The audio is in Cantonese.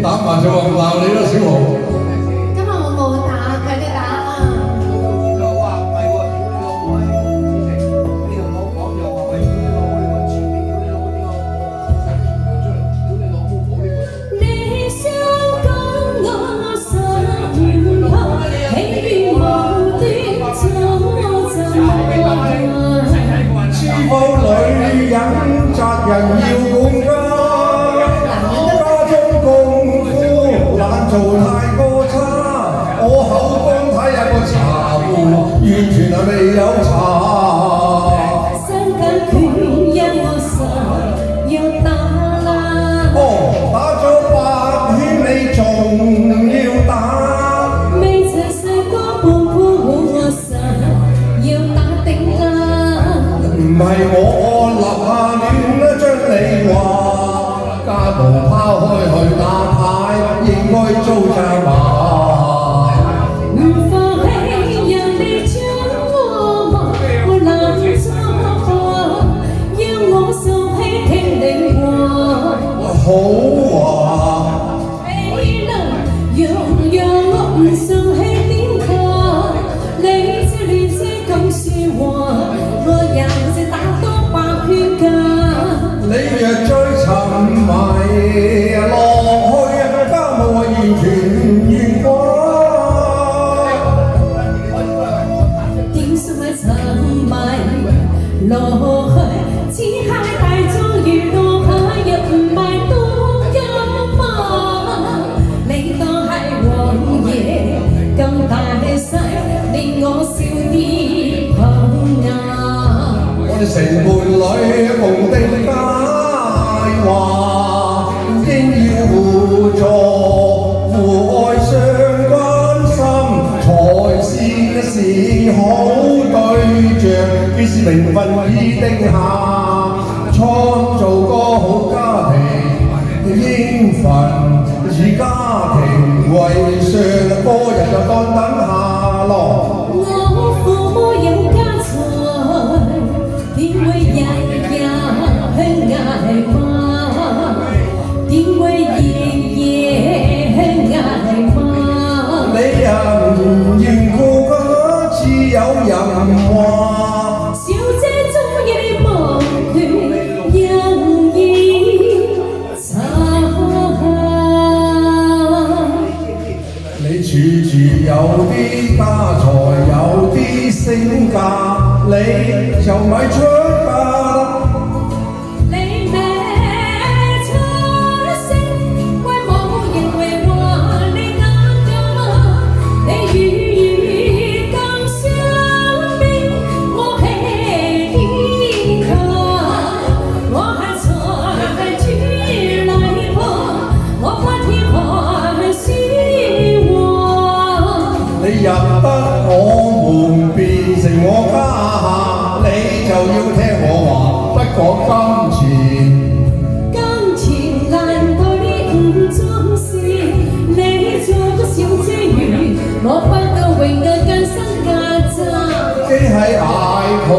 打麻雀我鬧你啦，小豪。今日我冇打，佢哋打啊。話唔係喎，屌你老母你同我講又話喂，屌你老母你個前面，屌你老母點解我出嚟？屌你老母冇呢個。你想講我心口，喜與無端早就是否女人責任要管家？家中功夫懶做太過差，我口乾睇下個茶壺，完全係未有茶。三更權因我實要打啦。哦，打咗8圈你仲要打？未曾試過半鋪我實要打定啦。唔係我立下亂啦，將你話家徒拋開去打牌，應該租債吧？唔放棄讓你將我忘，我難做要我受氣聽你話。好啊，你能讓我唔受氣點卡？你這亂世咁説話，我也是打多8圈㗎。你若再沉迷落去，家務我完全唔願講。點想沉迷落去，只係大眾娛樂下，又唔係當金嘛？你當係王爺咁大細，令我笑啲棚牙。我哋成伴侶無定佳話，應要互助互愛相關心，才是好對象。既是名分已定下，創造個好家庭，應份以家庭為上，個人就當等下咯。我父母有家財，點會日日去捱罵？點會夜夜去捱罵？你人緣顧家，自有人話。小姐中意無權人意茶。你處處有啲家財，有啲身價，你就咪出嫁啦。你未出聲，為冇人會話你啱㗎。你與更相比，我係天咖，我係財主嚟噃，我怕天寒暑和。你入得我門，變成我家下，你就要聽我話，不講金錢。金錢難道你唔重視？你做個小姐魚，我不夠永嘅更新價值。既係捱窮